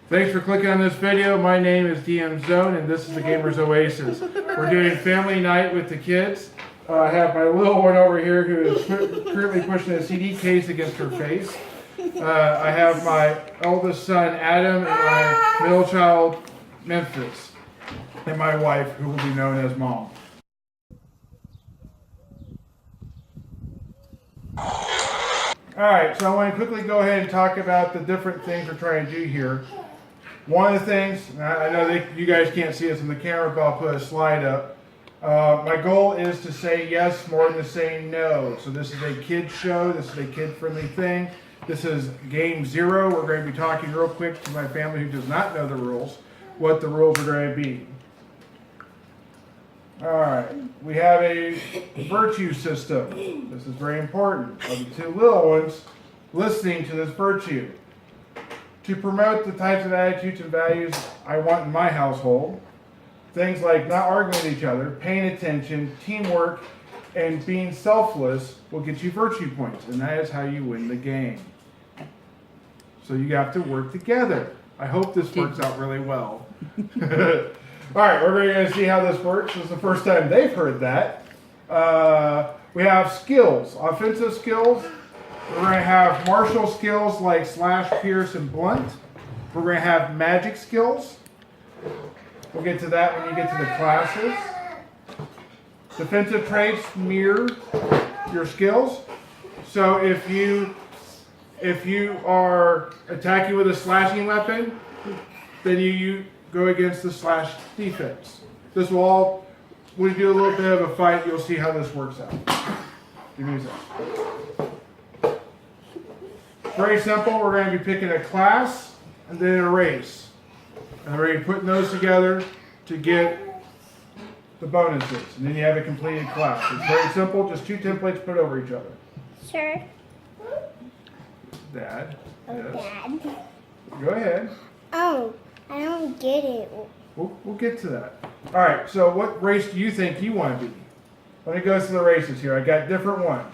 Thanks for clicking on this video. My name is DM Xoan, and this is the Gamer's Oasis. We're doing family night with the kids. I have my little one over here who is currently pushing a CD case against her face. I have my eldest son, Adam, and my middle child, Memphis, and my wife, who will be known as Mom. Alright, so I want to quickly go ahead and talk about the different things we're trying to do here. One of the things, I know that you guys can't see us on the camera, but I'll put a slide up. My goal is to say yes more than to say no. So this is a kid show, this is a kid-friendly thing. This is game 0. We're going to be talking real quick to my family who does not know the rules, what the rules are going to be. Alright, we have a virtue system. This is very important. Of the two little ones listening to this virtue. To promote the types of attitudes and values I want in my household, things like not arguing with each other, paying attention, teamwork, and being selfless will get you virtue points, and that is how you win the game. So you have to work together. I hope this works out really well. Alright, we're going to see how this works. This is the first time they've heard that. We have skills, offensive skills. We're going to have martial skills like slash, pierce, and blunt. We're going to have magic skills. We'll get to that when you get to the classes. Defensive traits mirror your skills. So if you are attacking with a slashing weapon, then you go against the slash defense. This will all, when you do a little bit of a fight, you'll see how this works out. Give me a second. Very simple. We're going to be picking a class and then a race. And we're going to be putting those together to get the bonuses. And then you have a completed class. It's very simple. Just 2 templates put over each other. Sure. Dad. Oh, Yes. Dad. Go ahead. Oh, I don't get it. We'll get to that. All right. So what race do you think you want to be? Let me go through the races here. I got different ones.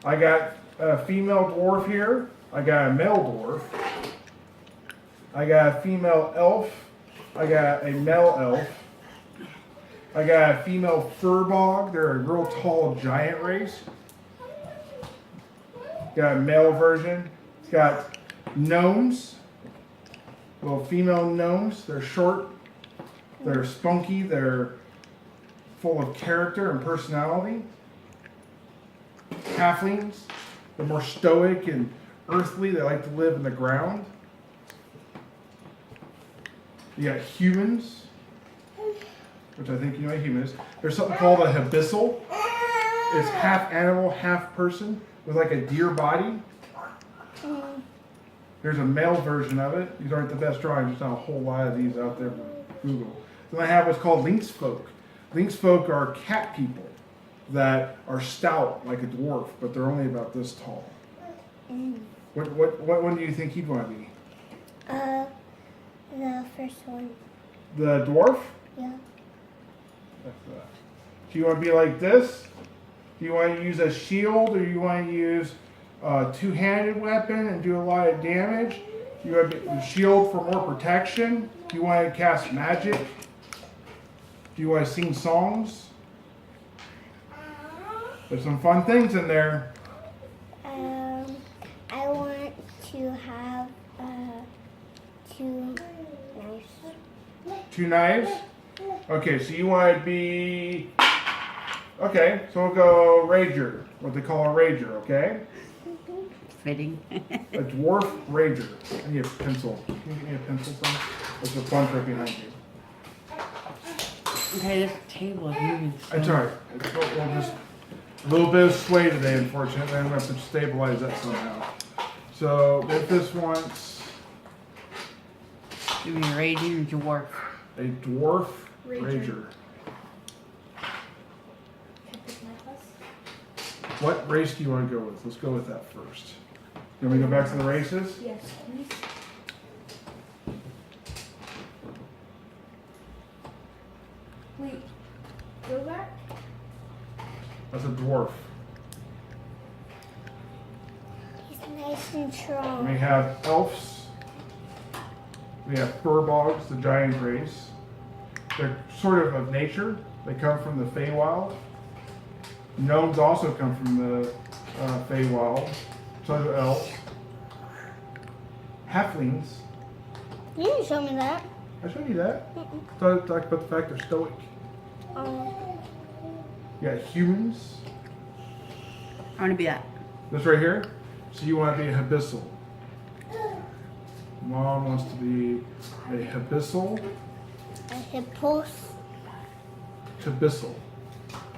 I got a female dwarf here. I got a male dwarf. I got a female elf. I got a male elf. I got a female furbog. They're a real tall giant race. Got a male version. It's got gnomes. Little female gnomes. They're short. They're spunky. They're full of character and personality. Halflings. They're more stoic and earthly. They like to live in the ground. You got humans, which I think you know what a human is. There's something called a abyssal. It's half animal, half person, with like a deer body. There's a male version of it. These aren't the best drawings. There's not a whole lot of these out there on Google. Then I have what's called lynx folk. Lynx folk are cat people that are stout like a dwarf, but they're only about this tall. What one do you think he'd want to be? The first one. The dwarf? Yeah. Do you want to be like this? Do you want to use a shield, or you want to use a two-handed weapon and do a lot of damage? Do you want a shield for more protection? Do you want to cast magic? Do you want to sing songs? There's some fun things in there. I want to have 2 knives. 2 knives? Okay, so you want to be... Okay, so we'll go rager. What they call a rager, okay? Fitting. A dwarf rager. I need a pencil. Can you give me a pencil, son? There's a fun trick behind you. Okay, this table is moving slow. It's alright. We'll just... A little bit of sway today, unfortunately. I'm going to have to stabilize that somehow. So, if this wants Give me a raging dwarf. a dwarf rager. What race do you want to go with? Let's go with that first. You want me to go back to the races? Yes, please. Wait, go back? That's a dwarf. He's nice and We strong. have elves. We have furbolgs, the giant race. They're sort of nature. They come from the Feywild. Gnomes also come from the Feywild. So do elves. Halflings. You didn't show me that. I showed you that. Talk about the fact they're stoic. You got humans. I want to be that. This right here. So you want to be a abyssal. Mom wants to be a abyssal. A hippos. Abyssal.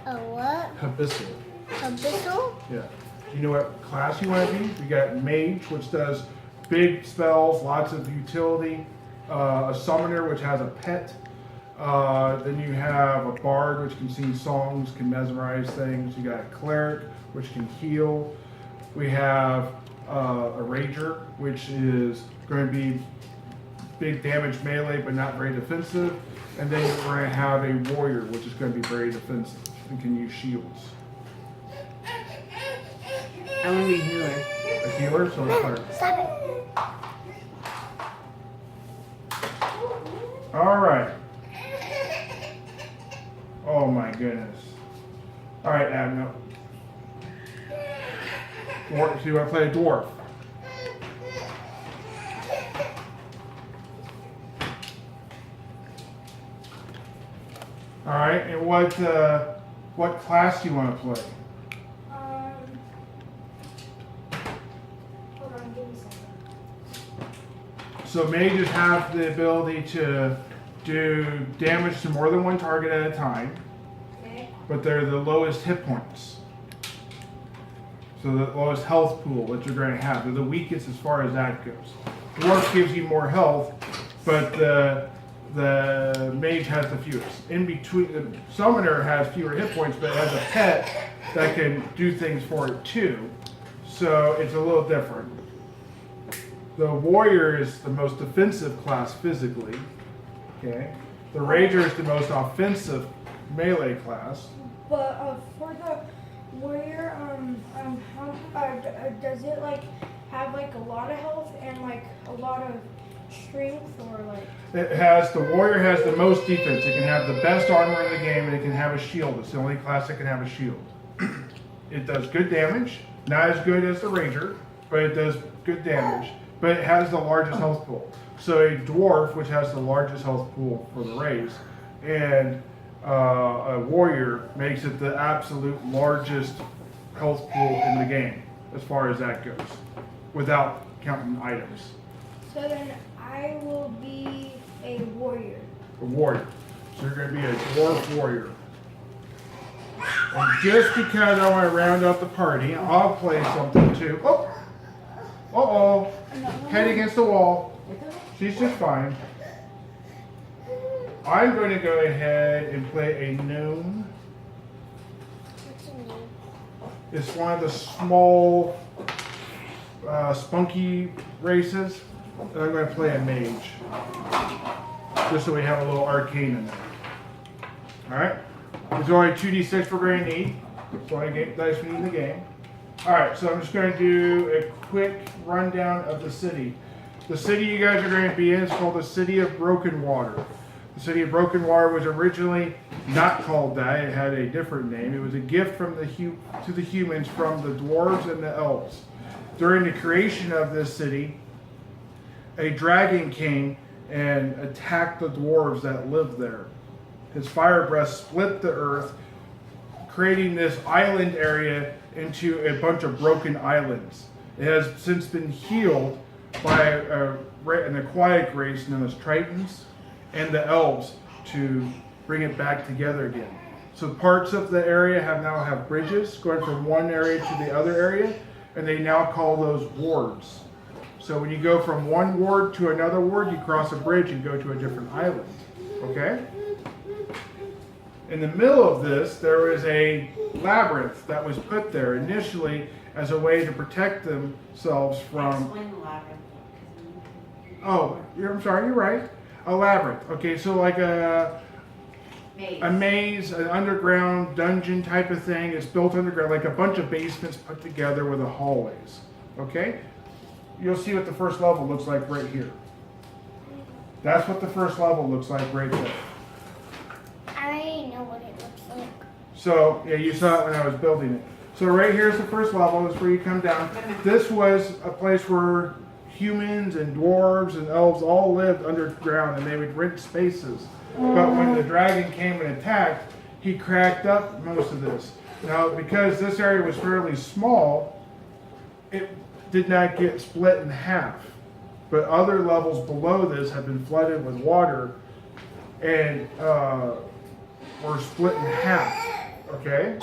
A what? Abyssal. A bissel? Yeah. Do you know what class you want to be? We got mage, which does big spells, lots of utility. A summoner, which has a pet. Then you have a bard, which can sing songs, can mesmerize things. You got a cleric, which can heal. We have a rager, which is going to be big damage melee, but not very defensive. And then we're going to have a warrior, which is going to be very defensive and can use shields. I want to be a healer. A healer, so it's hard. Stop it. All right. Oh my goodness. All right, Adam. Dwarf. So you want to play a dwarf? All right. And what class do you want to play? Hold on, give me a second. So mages have the ability to do damage to more than one target at a time, Okay. but they're the lowest hit points. So the lowest health pool that you're going to have. They're the weakest as far as that goes. Dwarf gives you more health, but the mage has the fewest. In between, the summoner has fewer hit points, but has a pet that can do things for it too. So it's a little different. The warrior is the most defensive class physically. Okay. The rager is the most offensive melee class. But for the warrior, does it like have like a lot of health and like a lot of strength, or like? The warrior has the most defense. It can have the best armor in the game, and it can have a shield. It's the only class that can have a shield. It does good damage, not as good as the ranger, but it does good damage. But it has the largest health pool. So a dwarf, which has the largest health pool for the race, and a warrior makes it the absolute largest health pool in the game, as far as that goes, without counting items. So then I will be a warrior. A warrior. So you're going to be a dwarf warrior. And just because I want to round out the party, I'll play something too. Oh! Uh-oh. Head against the wall. She's just fine. I'm going to go ahead and play a gnome. What's your name? It's one of the small, spunky races. And I'm going to play a mage. Just so we have a little arcane in there. Alright? There's only 2d6 we're going to need. So I get dice we need in the game. Alright, so I'm just going to do a quick rundown of the city. The city you guys are going to be in is called the City of Broken Water. The City of Broken Water was originally not called that. It had a different name. It was a gift from to the humans from the dwarves and the elves. During the creation of this city, a dragon came and attacked the dwarves that lived there. His fire breath split the earth, creating this island area into a bunch of broken islands. It has since been healed by an aquatic race known as Tritons and the elves to bring it back together again. So parts of the area now have bridges going from one area to the other area, and they now call those wards. So when you go from one ward to another ward, you cross a bridge and go to a different island. Okay? In the middle of this, there was a labyrinth that was put there initially as a way to protect themselves from... Explain the labyrinth. Oh, I'm sorry, you're right. A labyrinth. Okay, so like a maze, an underground dungeon type of thing. It's built underground, like a bunch of basements put together with the hallways. Okay? You'll see what the first level looks like right here. That's what the first level looks like right there. I already know what it looks like. So, yeah, you saw it when I was building it. So right here's the first level. This is where you come down. This was a place where humans and dwarves and elves all lived underground, and they would rent spaces. But when the dragon came and attacked, he cracked up most of this. Now, because this area was fairly small, it did not get split in half. But other levels below this have been flooded with water and were split in half. Okay?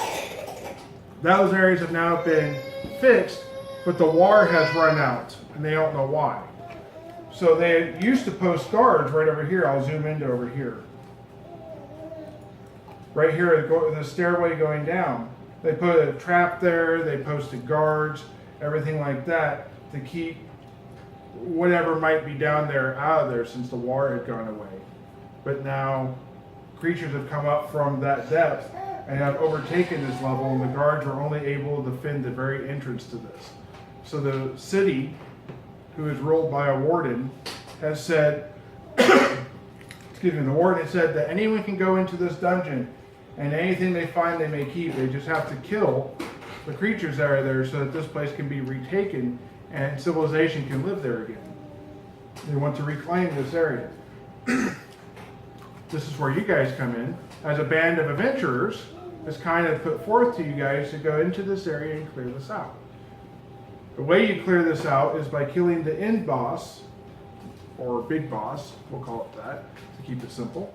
Those areas have now been fixed, but the water has run out, and they don't know why. So they used to post guards right over here. I'll zoom into over here. Right here, the stairway going down. They put a trap there, they posted guards, everything like that to keep whatever might be down there out of there since the water had gone away. But now creatures have come up from that depth and have overtaken this level, and the guards are only able to defend the very entrance to this. So the city, who is ruled by a warden, has said, excuse me, the warden has said that anyone can go into this dungeon, and anything they find they may keep. They just have to kill the creatures that are there so that this place can be retaken and civilization can live there again. They want to reclaim this area. This is where you guys come in. As a band of adventurers, it's kind of put forth to you guys to go into this area and clear this out. The way you clear this out is by killing the end boss, or big boss, we'll call it that, to keep it simple,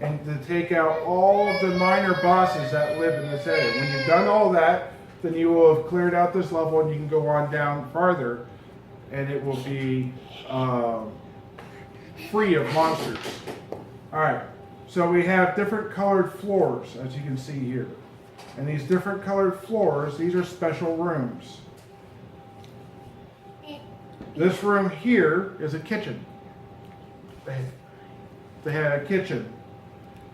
and to take out all of the minor bosses that live in this area. When you've done all that, then you will have cleared out this level and you can go on down farther, and it will be free of monsters. Alright, so we have different colored floors, as you can see here. And these different colored floors, these are special rooms. This room here is a kitchen. They had a kitchen.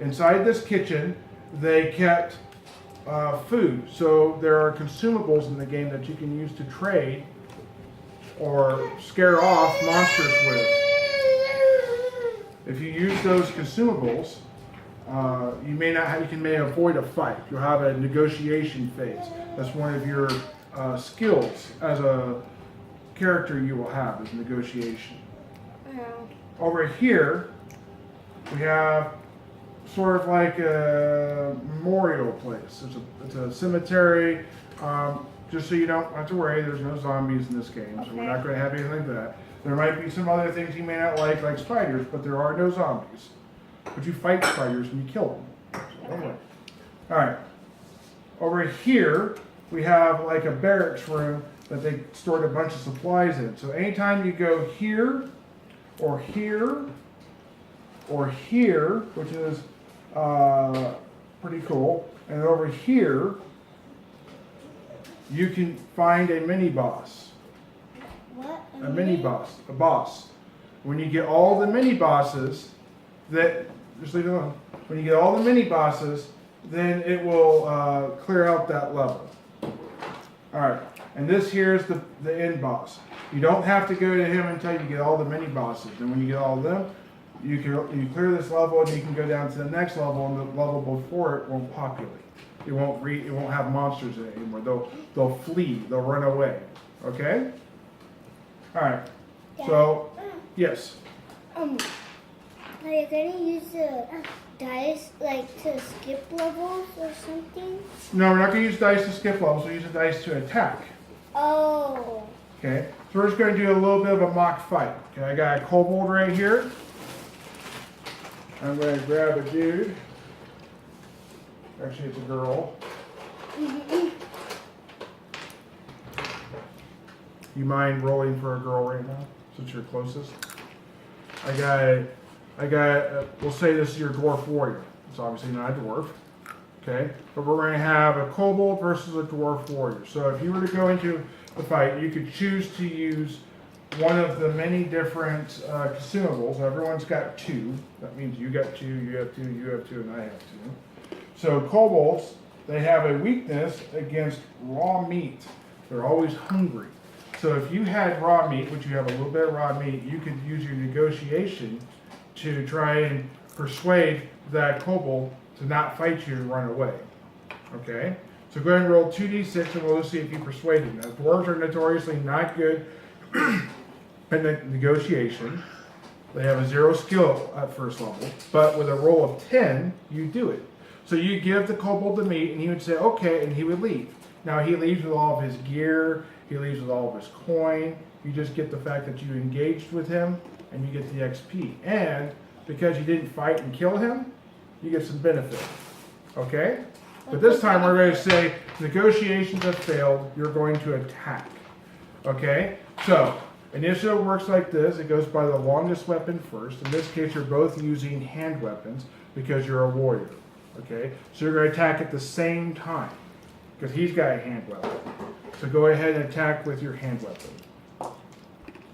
Inside this kitchen, they kept food. So there are consumables in the game that you can use to trade or scare off monsters with. If you use those consumables, you may avoid a fight. You'll have a negotiation phase. That's one of your skills as a character you will have, is negotiation. Over here, we have sort of like a memorial place. It's a cemetery. Just so you don't have to worry, there's no zombies in this game, so we're not going to have anything like that. There might be some other things you may not like spiders, but there are no zombies. But you fight spiders and you kill them. So don't worry. Alright. Over here, we have like a barracks room that they stored a bunch of supplies in. So anytime you go here, or here, or here, which is pretty cool, and over here, you can find a mini boss. What? A mini boss. A boss. When you get all the mini bosses, just leave it alone. When you get all the mini bosses, then it will clear out that level. Alright, and this here is the end boss. You don't have to go to him until you get all the mini bosses. And when you get all of them, you clear this level and you can go down to the next level, and the level before it won't populate. It won't have monsters in it anymore. They'll flee. They'll run away. Okay? Alright. So, yes. Are you gonna use the dice like to skip levels or something? No, we're not going to use dice to skip levels. We'll use the dice to attack. Oh. Okay? So we're just going to do a little bit of a mock fight. Okay, I got a kobold right here. I'm going to grab a dude. Actually, it's a girl. You mind rolling for a girl right now, since you're closest? We'll say this is your dwarf warrior. It's obviously not a dwarf. Okay? But we're going to have a kobold versus a dwarf warrior. So if you were to go into the fight, you could choose to use one of the many different consumables. Everyone's got two. That means you got two, you have two, you have two, and I have two. So kobolds, they have a weakness against raw meat. They're always hungry. So if you had raw meat, which you have a little bit of raw meat, you could use your negotiation to try and persuade that kobold to not fight you and run away. Okay? So go ahead and roll 2d6 and we'll see if you persuade him. Now, dwarves are notoriously not good at negotiation. They have a 0 skill at first level, but with a roll of 10, you do it. So you give the kobold the meat, and he would say, okay, and he would leave. Now he leaves with all of his gear, he leaves with all of his coin. You just get the fact that you engaged with him, and you get the XP. And because you didn't fight and kill him, you get some benefit. Okay? But this time we're going to say, negotiations have failed, you're going to attack. Okay? So, initiative works like this. It goes by the longest weapon first. In this case, you're both using hand weapons because you're a warrior. Okay? So you're going to attack at the same time because he's got a hand weapon. So go ahead and attack with your hand weapon.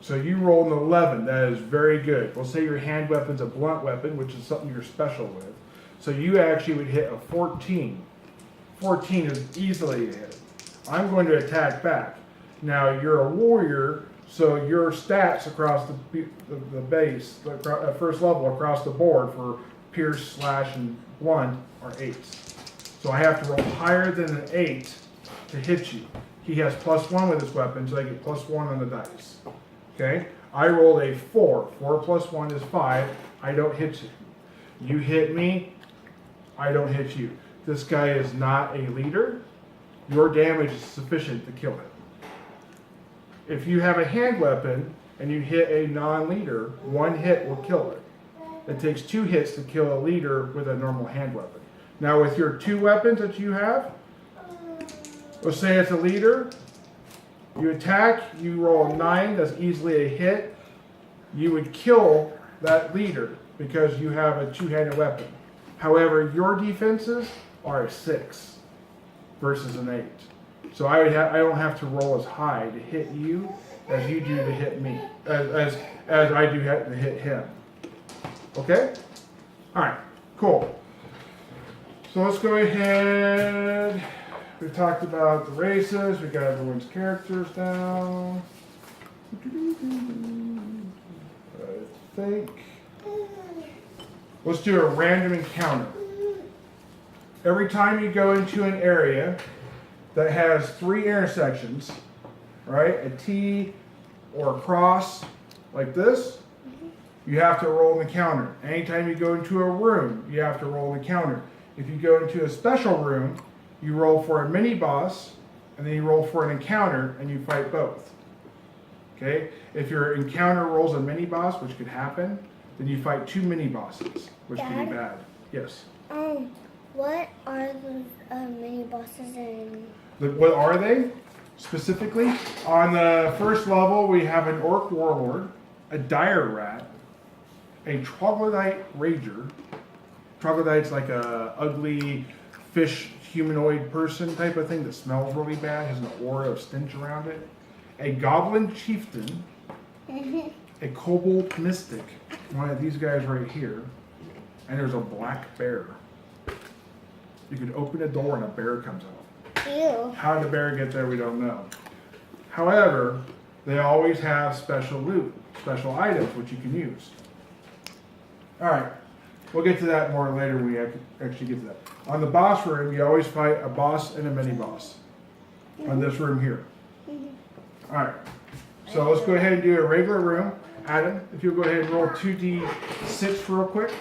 So you roll an 11. That is very good. We'll say your hand weapon's a blunt weapon, which is something you're special with. So you actually would hit a 14. 14 is easily a hit. I'm going to attack back. Now you're a warrior, so your stats across the base, at first level across the board for pierce, slash, and blunt are 8s. So I have to roll higher than an 8 to hit you. He has +1 with his weapon, so I get +1 on the dice. Okay? I rolled a 4. 4 plus 1 is 5. I don't hit you. You hit me, I don't hit you. This guy is not a leader. Your damage is sufficient to kill him. If you have a hand weapon and you hit a non-leader, 1 hit will kill it. It takes 2 hits to kill a leader with a normal hand weapon. Now with your 2 weapons that you have, let's say it's a leader, you attack, you roll a 9, that's easily a hit. You would kill that leader because you have a 2-handed weapon. However, your defenses are a 6 versus an 8. So I don't have to roll as high to hit you as you do to hit me, as I do have to hit him. Okay? All right, cool. So let's go ahead. We talked about the races. We got everyone's characters down. I think. Let's do a random encounter. Every time you go into an area that has 3 intersections, right? A T or a cross like this, you have to roll an encounter. Anytime you go into a room, you have to roll an encounter. If you go into a special room, you roll for a mini boss, and then you roll for an encounter, and you fight both. Okay? If your encounter rolls a mini boss, which could happen, then you fight 2 mini bosses, which can be bad. Yes? What are the mini bosses in? What are they? Specifically, on the first level, we have an orc warlord, a dire rat, a troglodyte rager. Troglodyte's like a ugly fish humanoid person type of thing that smells really bad, has an aura of stench around it. A goblin chieftain, a kobold mystic, one of these guys right here, and there's a black bear. You could open a door and a bear comes out. Ew. How did the bear get there, we don't know. However, they always have special loot, special items which you can use. Alright, we'll get to that more later when we actually get to that. On the boss room, you always fight a boss and a mini boss. On this room here. Alright, so let's go ahead and do a regular room. Adam, if you'll go ahead and roll 2d6 real quick.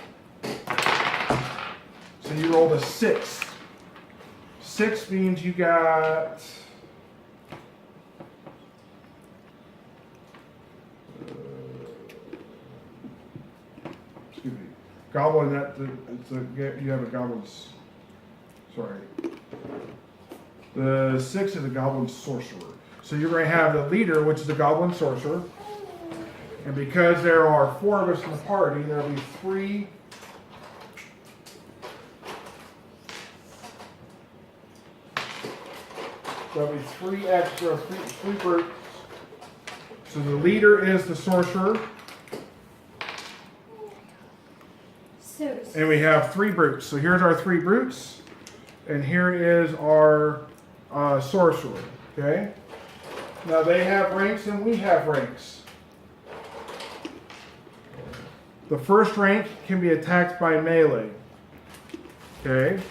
So you rolled a 6. 6 means you got excuse me, goblin. You have a goblin's. Sorry, the 6 is a goblin sorcerer. So you're going to have the leader, which is the goblin sorcerer, and because there are 4 of us in the party, there'll be 3. There'll be 3 extra, 3 brutes. So the leader is the sorcerer. And we have 3 brutes. So here's our 3 brutes. And here is our sorcerer. Okay? Now they have ranks and we have ranks. the first rank can be attacked by melee. Okay?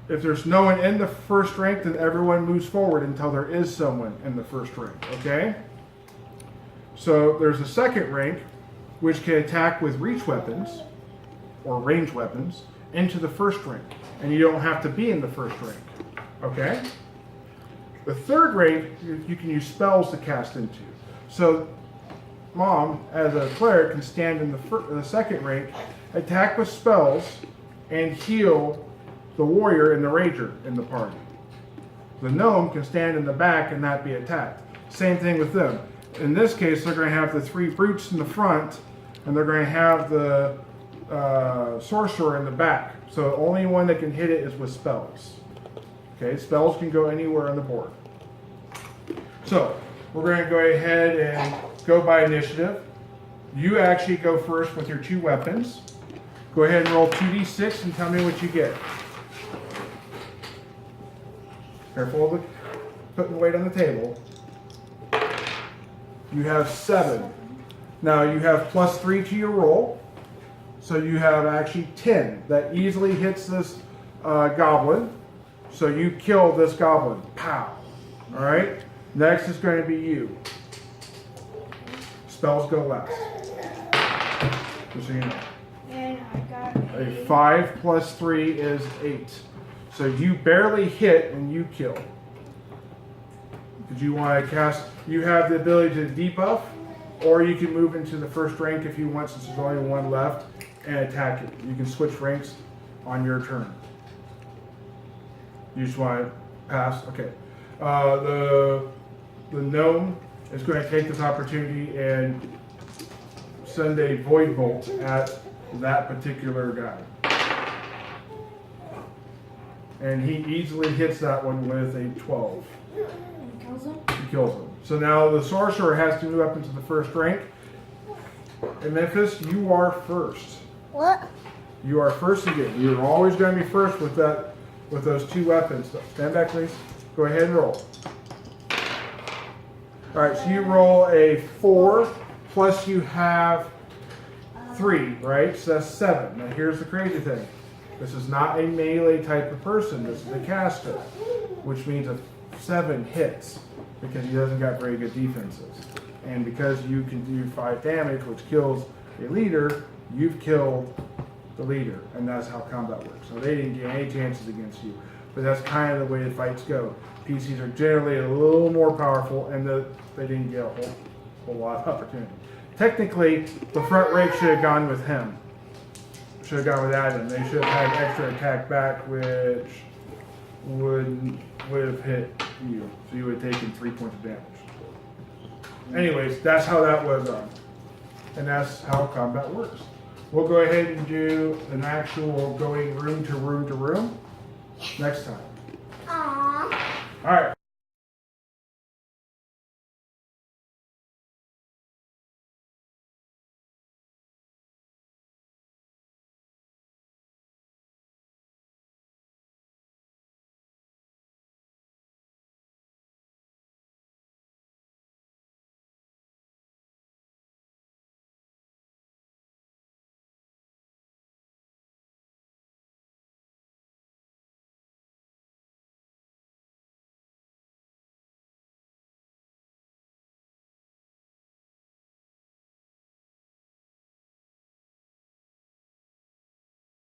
If there's no one in the first rank, then everyone moves forward until there is someone in the first rank. Okay? So there's a second rank, which can attack with reach weapons, or range weapons, into the first rank. And you don't have to be in the first rank. Okay? The third rank, you can use spells to cast into. So, Mom, as a cleric, can stand in the second rank, attack with spells, and heal the warrior and the ranger in the party. The gnome can stand in the back and not be attacked. Same thing with them. In this case, they're going to have the 3 brutes in the front, and they're going to have the sorcerer in the back. So the only one that can hit it is with spells. Okay, spells can go anywhere on the board. So we're going to go ahead and go by initiative. You actually go first with your 2 weapons. Go ahead and roll 2d6 and tell me what you get. Careful of putting the weight on the table. You have 7. Now you have +3 to your roll. So you have actually 10. That easily hits this goblin. So you kill this goblin. Pow. Alright? Next is going to be you. Spells go last. Just so you know. And I got A 5 + 3 is 8. So you barely hit and you kill. Did you want to cast? You have the ability to debuff, or you can move into the first rank if you want, since there's only 1 left, and attack it. You can switch ranks on your turn. You just want to pass? Okay. The gnome is going to take this opportunity and send a void bolt at that particular guy. And he easily hits that one with a 12. and kills him. He kills him. So now the sorcerer has to move up into the first rank. And Memphis, you are first. What? You are first again. You're always going to be first with those 2 weapons. So stand back, please. Go ahead and roll. All right, so you roll a 4, plus you have 3, right? So that's 7. Now here's the crazy thing. This is not a melee type of person. This is a caster, which means a 7 hits because he doesn't got very good defenses. And because you can do 5 damage, which kills a leader, you've killed the leader, and that's how combat works. So they didn't get any chances against you, but that's kind of the way the fights go. PCs are generally a little more powerful, and they didn't get a whole lot of opportunity. Technically, the front rank should have gone with him. Should have gone with Adam. They should have had extra attack back, which would have hit you, so you would have taken 3 points of damage. Anyways, that's how that was done, and that's how combat works. We'll go ahead and do an actual going room to room to room next time. Aww. All right.